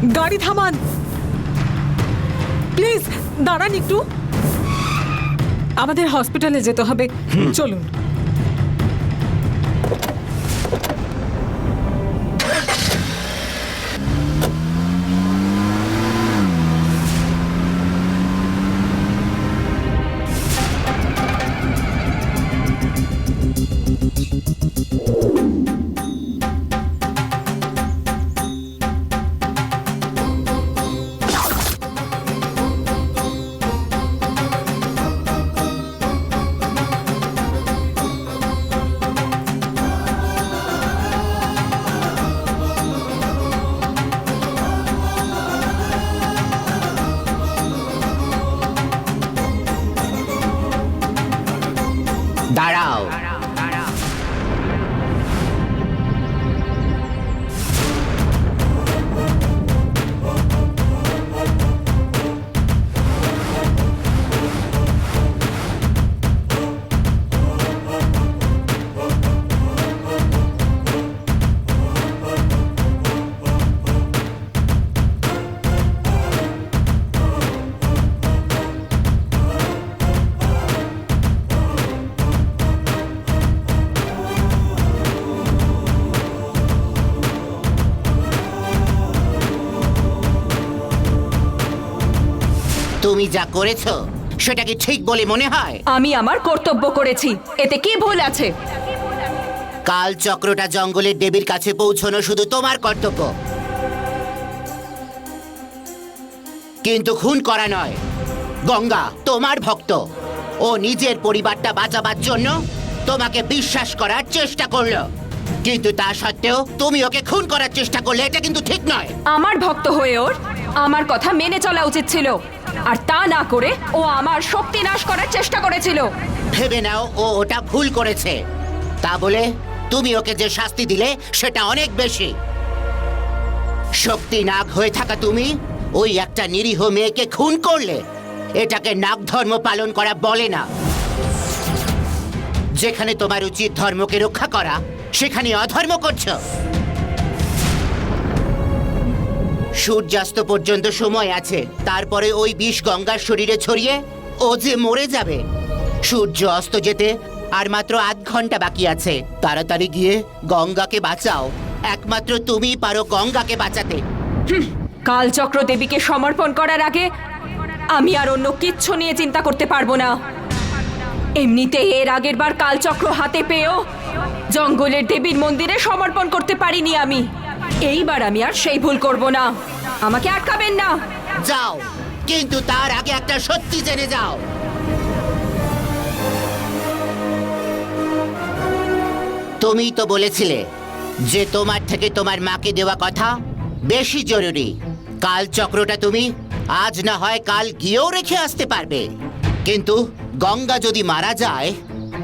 গাড়ি থামান, প্লিজ দাঁড়ান একটু। আমাদের হসপিটালে যেতে হবে, চলুন। দাঁড়াও। তুমি যা করেছো সেটা কি ঠিক বলে মনে হয়? আমি আমার কর্তব্য করেছি, এতে কি ভুল আছে? কাল চক্রটা জঙ্গলের দেবীর কাছে পৌঁছানো শুধু তোমার কর্তব্য, কিন্তু খুন করা নয়। গঙ্গা তোমার ভক্ত, ও নিজের পরিবারটা বাঁচাবার জন্য তোমাকে বিশ্বাস করার চেষ্টা করলো, কিন্তু তা সত্ত্বেও তুমি ওকে খুন করার চেষ্টা করলে, এটা কিন্তু ঠিক নয়। আমার ভক্ত হয়ে ওর আমার কথা মেনে চলা উচিত ছিল, আর তা না করে ও আমার শক্তি নাশ করার চেষ্টা করেছিল। ভেবে নাও ও ওটা ভুল করেছে, তা বলে তুমি ওকে যে শাস্তি দিলে সেটা অনেক বেশি। শক্তি নাগ হয়ে থাকা তুমি ওই একটা নিরীহ মেয়েকে খুন করলে, এটাকে নাগ ধর্ম পালন করা বলে না। যেখানে তোমার উচিত ধর্মকে রক্ষা করা, সেখানে অধর্ম করছো। সূর্যাস্ত পর্যন্ত সময় আছে, তারপরে ওই বিষ গঙ্গার শরীরে ছড়িয়ে ও যে মরে যাবে। সূর্য অস্ত যেতে আর মাত্র আধ ঘন্টা বাকি আছে। তাড়াতাড়ি গিয়ে গঙ্গাকে বাঁচাও, একমাত্র তুমিই পারো গঙ্গাকে বাঁচাতে। কালচক্র দেবীকে সমর্পণ করার আগে আমি আর অন্য কিচ্ছু নিয়ে চিন্তা করতে পারবো না। এমনিতে এর আগের বার কালচক্র হাতে পেয়েও জঙ্গলের দেবীর মন্দিরে সমর্পণ করতে পারিনি আমি। এইবার আমি আর সেই ভুল করব না। আমাকে আটকাবেন না। যাও, কিন্তু তার আগে একটা সত্যি জেনে যাও। তুমিই তো বলেছিলে যে তোমার থেকে তোমার মাকে দেওয়া কথা বেশি জরুরি। কাল চক্রটা তুমি আজ না হয় কাল গিয়েও রেখে আসতে পারবে, কিন্তু গঙ্গা যদি মারা যায়,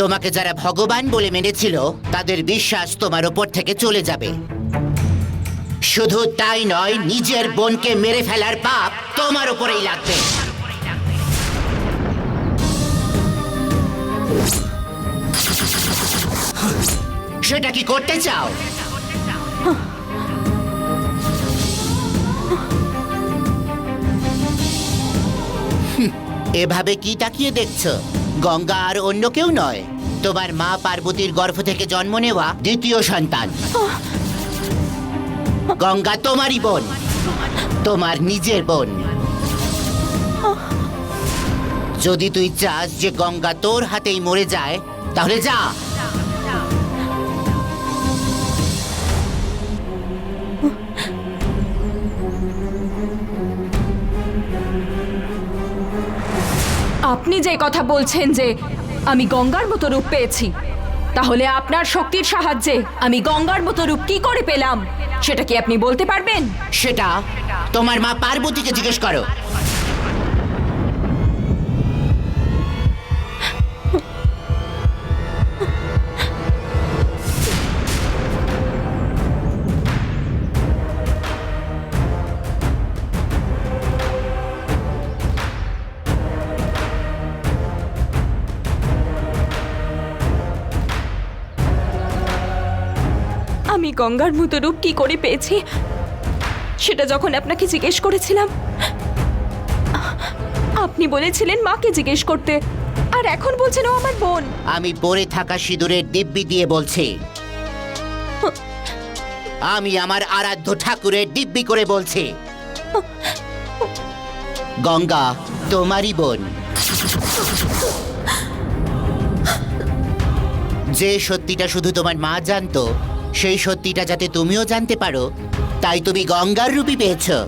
তোমাকে যারা ভগবান বলে মেনেছিল তাদের বিশ্বাস তোমার ওপর থেকে চলে যাবে। শুধু তাই নয়, নিজের বোনকে মেরে ফেলার পাপ তোমার উপরেই লাগবে। সেটা কি করতে চাও? এভাবে কি তাকিয়ে দেখছো? গঙ্গা আর অন্য কেউ নয়, তোমার মা পার্বতীর গর্ভ থেকে জন্ম নেওয়া দ্বিতীয় সন্তান। গঙ্গা তোমারই বোন, তোমার নিজের বোন। যদি তুই চাস যে গঙ্গা তোর হাতেই মরে যায়, তাহলে যা। আপনি যে কথা বলছেন যে আমি গঙ্গার মতো রূপ পেয়েছি, তাহলে আপনার শক্তির সাহায্যে আমি গঙ্গার মতো রূপ কি করে পেলাম সেটা কি আপনি বলতে পারবেন? সেটা তোমার মা পার্বতীকে জিজ্ঞেস করো। আমি গঙ্গার মতো রূপ কি করে পেয়েছি সেটা যখন আপনাকে জিজ্ঞেস করেছিলাম আপনি বলেছিলেন মাকে জিজ্ঞেস করতে, আর এখন বলছেন ও আমার বোন। আমি পরে থাকা সিঁদুরের দিব্যি দিয়ে বলছি, আমি আমার আরাধ্য ঠাকুরের দিব্যি করে বলছি, গঙ্গা তোমারই বোন। যে সত্যিটা শুধু তোমার মা জানতো, সেই সত্যিটা যাতে তুমিও জানতে পারো, তাই তুমি গঙ্গার রূপই পেয়েছো।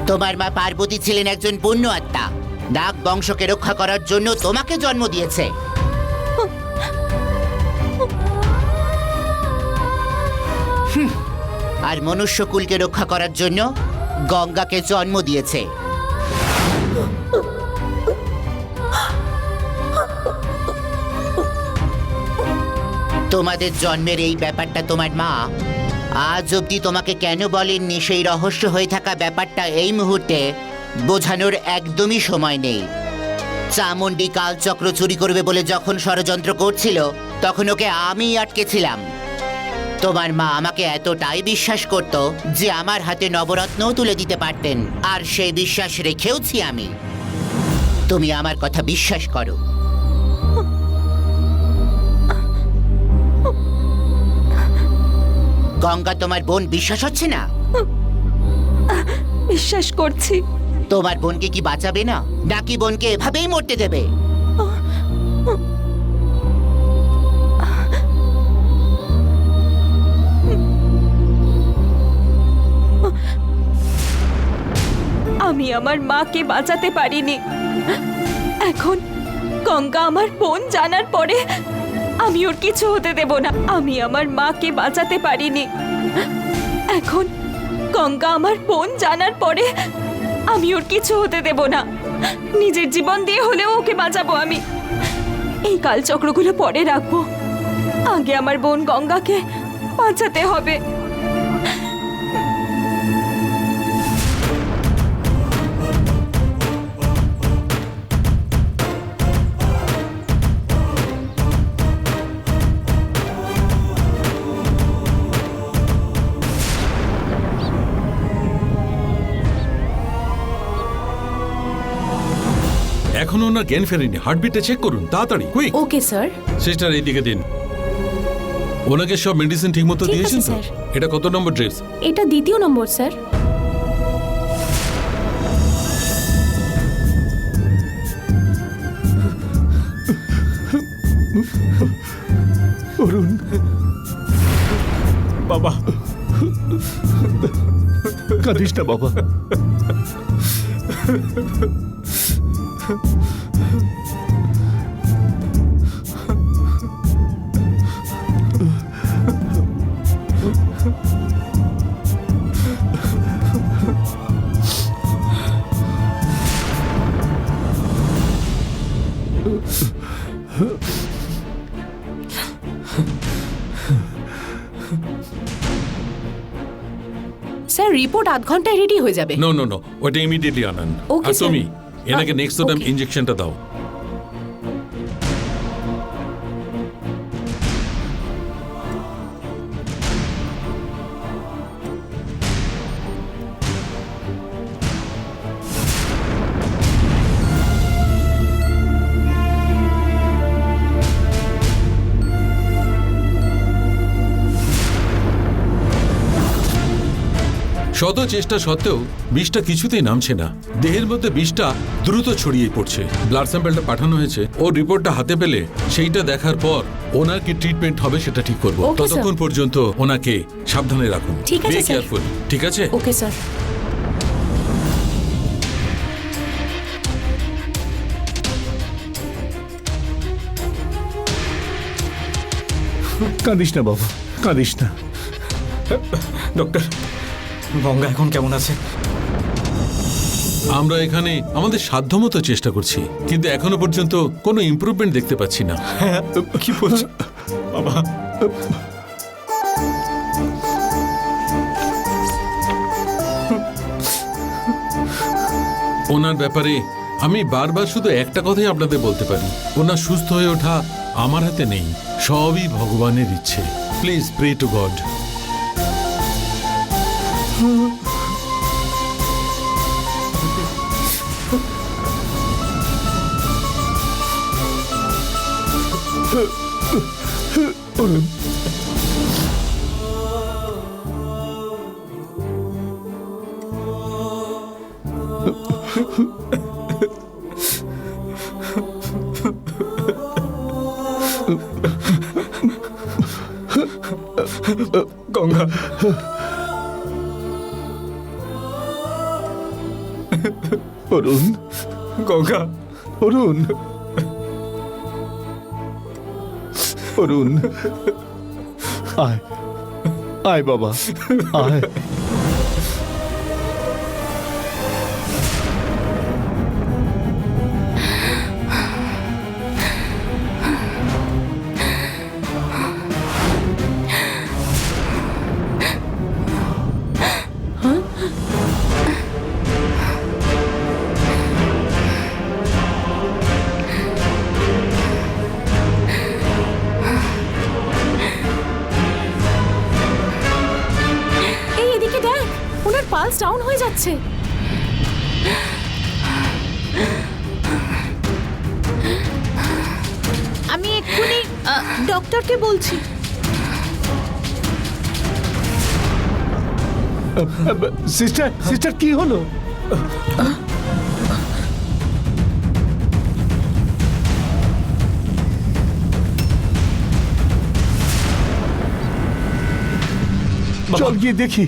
তোমার মা পার্বতী ছিলেন একজন পুণ্য আত্মা। নাগ বংশকে রক্ষা করার জন্য তোমাকে জন্ম দিয়েছে। আর মনুষ্যকুলকে রক্ষা করার জন্য গঙ্গাকে জন্ম দিয়েছে। তোমাদের জন্মের এই ব্যাপারটা তোমার মা আজ অবধি তোমাকে কেন বলেননি, সেই রহস্য হয়ে থাকা ব্যাপারটা এই মুহূর্তে বোঝানোর একদমই সময় নেই। চামুণ্ডী কালচক্র চুরি করবে বলে যখন ষড়যন্ত্র করছিল, তখন ওকে আমি আটকেছিলাম। তোমার মা আমাকে এতটাই বিশ্বাস করত যে আমার হাতে নবরত্নও তুলে দিতে পারতেন, আর সেই বিশ্বাস রেখেওছি আমি। তুমি আমার কথা বিশ্বাস করো। গঙ্গা তোমার বোন বিশ্বাস হচ্ছে না? বিশ্বাস করছি। তোমার বোনকে কি বাঁচাবে না, নাকি বোনকে এভাবেই মরতে দেবে? আমি আমার মাকে বাঁচাতে পারিনি। এখন গঙ্গা আমার বোন জানার পরে আমি ওর কিছু হতে দেব না। আমি আমার মাকে বাঁচাতে পারিনি। এখন গঙ্গা আমার বোন জানার পরে আমি ওর কিছু হতে দেব না। নিজের জীবন দিয়ে হলেও ওকে বাঁচাবো আমি। এই কালচক্রগুলো পরে রাখবো, আগে আমার বোন গঙ্গাকে বাঁচাতে হবে। এখনো ওনার জ্ঞান ফেরেনি, হার্টবিটটা চেক করুন তাড়াতাড়ি, কুইক। Okay sir. সিস্টার এইদিকে দিন। ওনাকে সব মেডিসিন ঠিকমতো ঠিক আছে, দিয়েছেন তো? স্যার। এটা কত নম্বর ড্রেস? এটা দ্বিতীয় নম্বর স্যার। অরুণ বাবা, কাঁদিস না বাবা। স্যার রিপোর্ট আধ ঘন্টায় রেডি হয়ে যাবে। নো নো নো, ওটা ইমিডিয়েটলি আনান। Okay, আর sir. তুমি এনাকে নেক্সট টাইম okay. ইনজেকশনটা দাও। শত চেষ্টা সত্ত্বেও বিষটা কিছুতেই নামছে না। দেহের মধ্যে বিষটা দ্রুত ছড়িয়ে পড়ছে। ব্লাড স্যাম্পলটা পাঠানো হয়েছে, ওর রিপোর্টটা হাতে পেলে সেইটা দেখার পর ওনার কি ট্রিটমেন্ট হবে সেটা ঠিক করব। Okay, sir. ততক্ষণ পর্যন্ত ওনাকে সাবধানে রাখুন। ঠিক আছে, Be sir. careful, ঠিক আছে? Okay sir. কাঁদিস না বাবা, কাঁদিস না। ডক্টর, গঙ্গা এখন কেমন আছে? আমরা এখানে আমাদের সাধ্যমতো চেষ্টা করছি, কিন্তু এখনো পর্যন্ত কোনো ইমপ্রুভমেন্ট দেখতে পাচ্ছি না। হ্যাঁ, কি বলছো বাবা? ওনার ব্যাপারে আমি বারবার শুধু একটা কথাই আপনাদের বলতে পারি, ওনার সুস্থ হয়ে ওঠা আমার হাতে নেই, সবই ভগবানের ইচ্ছে। Please pray to God. Arun, Ganga, Arun, Ganga, Arun, Arun, আয়, আয় বাবা, আয়। এই এদিকে দেখ, ওনার পালস ডাউন হয়ে যাচ্ছে। আমি এক্ষুনি ডক্টরকে বলছি। সিস্টার, সিস্টার কি হলো? চল গিয়ে দেখি।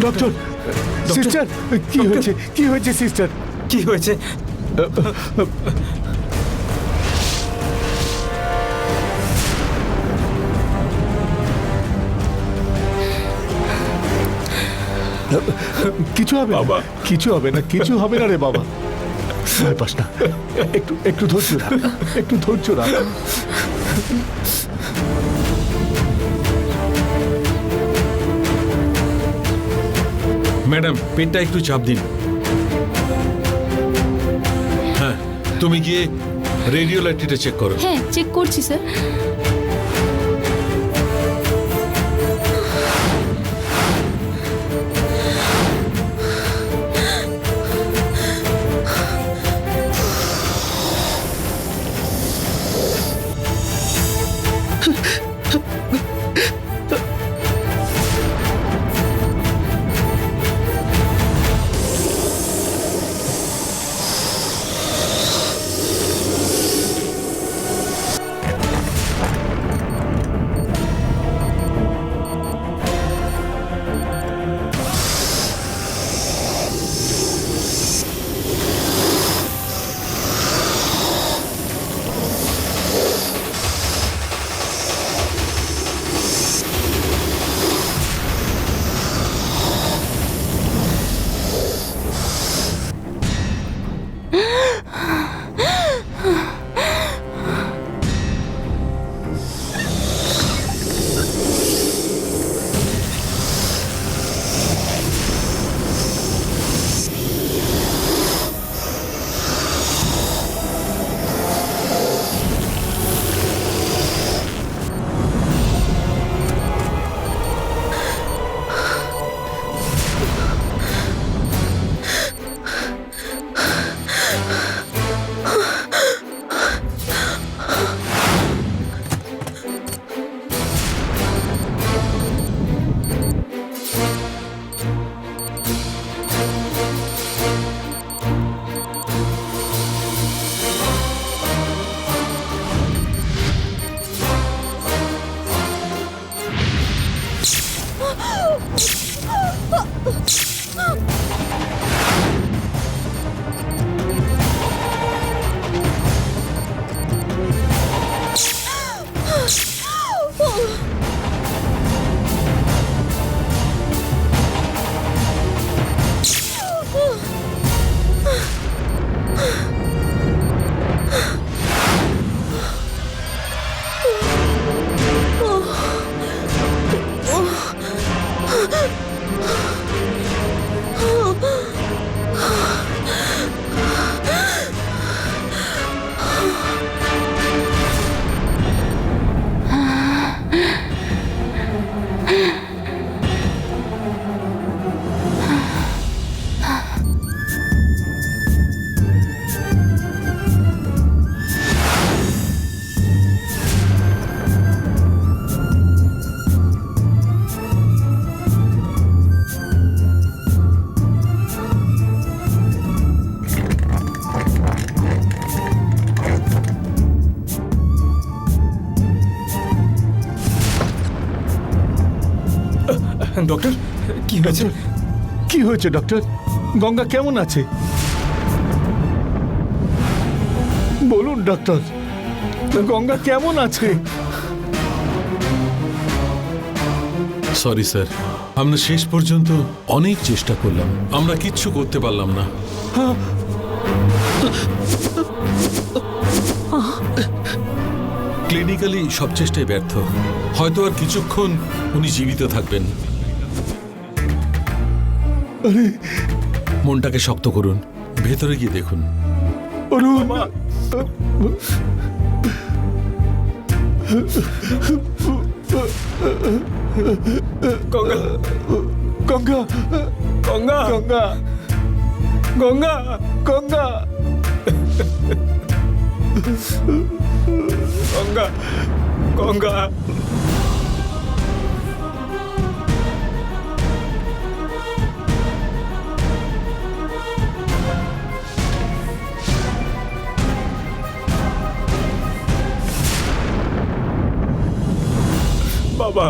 ডক্টর, সিস্টার, কি হয়েছে? কি হয়েছে সিস্টার? কি হয়েছে? কিছু হবে বাবা, কিছু হবে না, কিছু হবে না রে বাবা। ভয় পাস না, একটু একটু ধৈর্য রাখ, একটু ধৈর্য রাখ। ম্যাডাম, পেটটা একটু চাপ দিন। হ্যাঁ, তুমি গিয়ে রেডিওলাইটটা চেক করো। হ্যাঁ, চেক করছি স্যার। ডক্টর কি হয়েছে? কি হয়েছে ডক্টর? গঙ্গা কেমন আছে বলুন ডক্টর, গঙ্গা কেমন আছে? সরি স্যার, আমরা শেষ পর্যন্ত অনেক চেষ্টা করলাম, আমরা কিচ্ছু করতে পারলাম না। ক্লিনিক্যালি সব চেষ্টায় ব্যর্থ। হয়তো আর কিছুক্ষণ উনি জীবিত থাকবেন। মনটাকে শক্ত করুন, ভেতরে গিয়ে দেখুন। অরুণ, গঙ্গা গঙ্গা গঙ্গা গঙ্গা গঙ্গা গঙ্গা গঙ্গা গঙ্গা বাবা,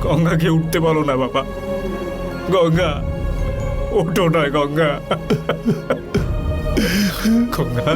গঙ্গাকে উঠতে পারো না বাবা। গঙ্গা ওঠো না গঙ্গা। গঙ্গা